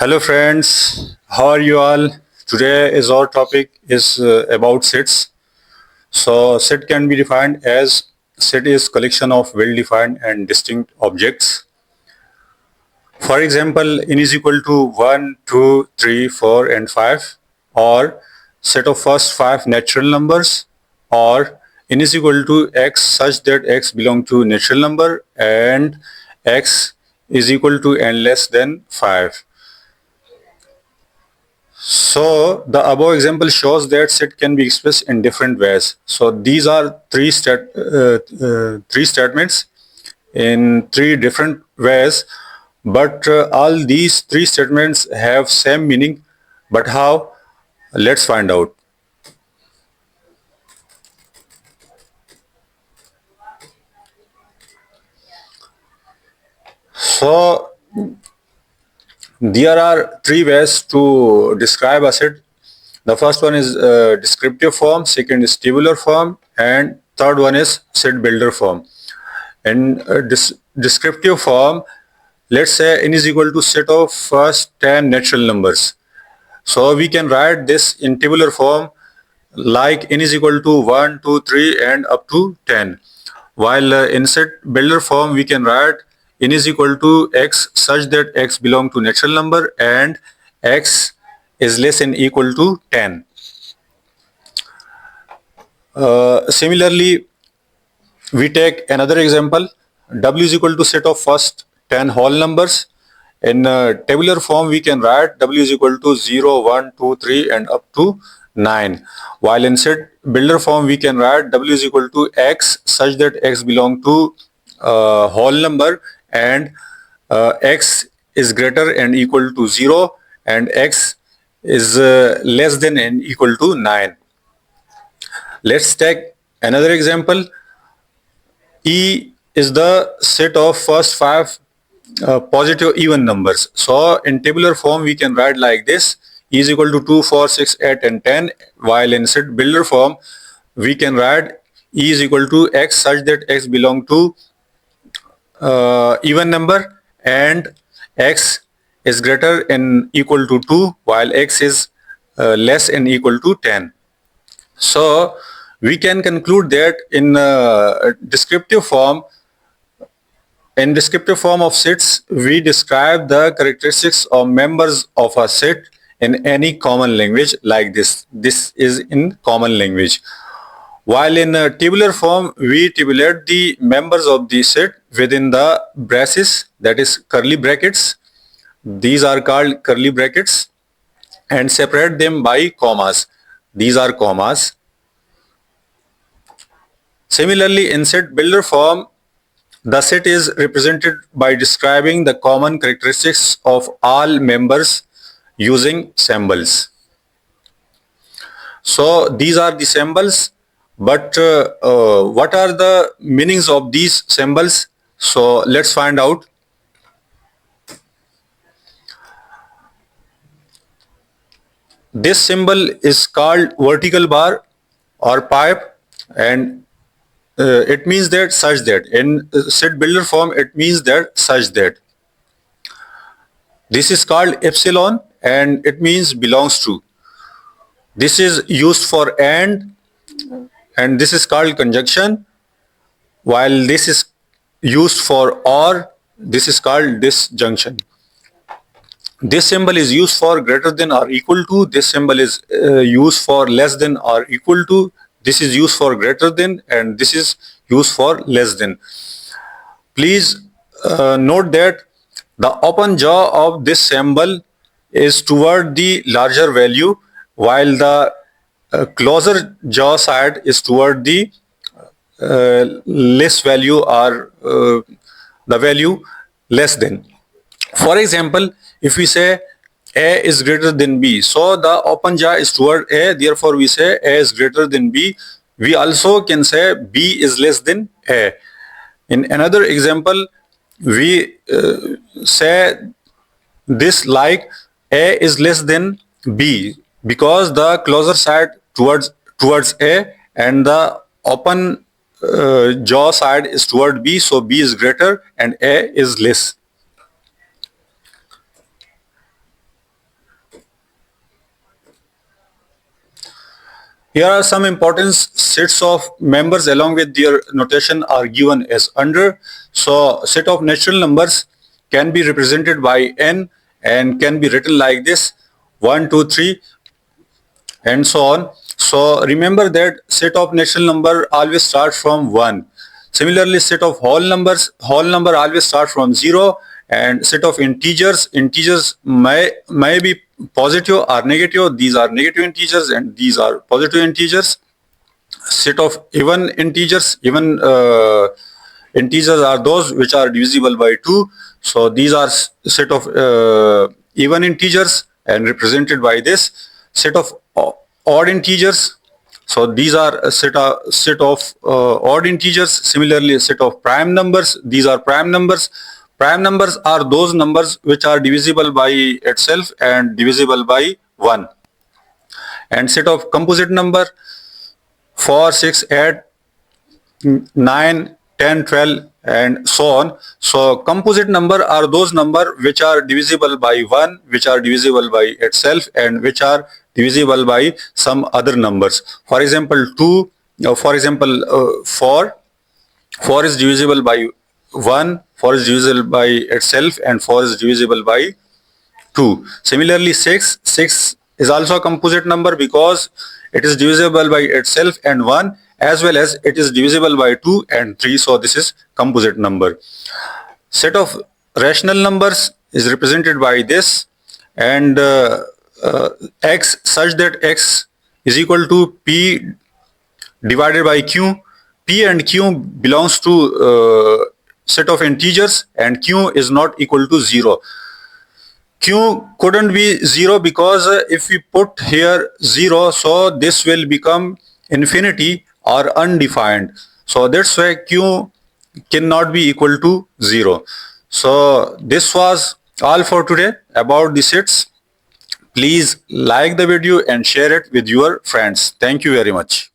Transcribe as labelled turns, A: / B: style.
A: Hello friends, how are you all? Today is our topic is about sets. So set can be defined as set is collection of well-defined and distinct objects. For example, n is equal to 1, 2, 3, 4 and 5, or set of first 5 natural numbers, or n is equal to x such that x belong to natural number and x is equal to n less than 5. So the above example shows that set can be expressed in different ways. So these are three statements in three different ways, but all these three statements have same meaning. But how? Let's find out. So there are three ways to describe a set. The first one is descriptive form, second is tabular form, and third one is set builder form. In descriptive form, let's say n is equal to set of first 10 natural numbers. So we can write this in tabular form like n is equal to 1, 2, 3 and up to 10. While in set builder form, we can write n is equal to x such that x belong to natural number and x is less than equal to 10. Similarly, we take another example. W is equal to set of first 10 whole numbers. In tabular form, we can write W is equal to 0, 1, 2, 3 and up to 9. While in set builder form, we can write W is equal to X such that X belong to whole number and X is greater and equal to 0 and X is less than and equal to 9. Let's take another example. E is the set of first 5 positive even numbers. So in tabular form, we can write like this: E is equal to 2, 4, 6, 8 and 10. While in set builder form, we can write E is equal to X such that X belong to even number and X is greater and equal to 2 while X is less and equal to 10. So we can conclude that in descriptive form of sets, we describe the characteristics of members of a set in any common language like this. This is in common language. While in tabular form, we tabulate the members of the set within the braces, that is curly brackets. These are called curly brackets, and separate them by commas. These are commas. Similarly, in set builder form, the set is represented by describing the common characteristics of all members using symbols. So these are the symbols, but what are the meanings of these symbols? So let's find out. This symbol is called vertical bar or pipe, and it means that such that. In set builder form, it means that such that. This is called epsilon and it means belongs to. This is used for and this is called conjunction, while this is used for or, this is called disjunction. This symbol is used for greater than or equal to. This symbol is used for less than or equal to. This is used for greater than and this is used for less than. Please note that the open jaw of this symbol is toward the larger value, while the closer jaw side is toward the less value or the value less than. For example, if we say A is greater than B, so the open jaw is toward A, therefore we say A is greater than B. We also can say B is less than A. In another example, we say this like A is less than B because the closer side towards A and the open jaw side is toward B, so B is greater and A is less. Here are some important sets of members along with their notation are given as under. So set of natural numbers can be represented by n and can be written like this: 1, 2, 3, and so on. So remember that set of natural number always start from 1. Similarly, set of whole number always start from 0, and set of integers may be positive or negative. These are negative integers and these are positive integers. Set of even integers are those which are divisible by 2. So these are set of even integers and represented by this. Set of odd integers, so these are a set of odd integers. Similarly, a set of prime numbers, these are prime numbers. Prime numbers are those numbers which are divisible by itself and divisible by 1. And set of composite number: 4, 6, 8, 9, 10, 12, and so on. So composite number are those number which are divisible by 1, which are divisible by itself, and which are divisible by some other numbers. For example, 4. 4 is divisible by 1, 4 is divisible by itself, and 4 is divisible by 2. Similarly, 6 is also a composite number because it is divisible by itself and 1, as well as it is divisible by 2 and 3. So this is composite number. Set of rational numbers is represented by this, and x, such that x is equal to p divided by q. P and q belongs to set of integers, and q is not equal to 0. Q couldn't be 0 because if we put here 0, so this will become infinity or undefined. So that's why Q cannot be equal to 0. So this was all for today about the sets. Please like the video and share it with your friends. Thank you very much.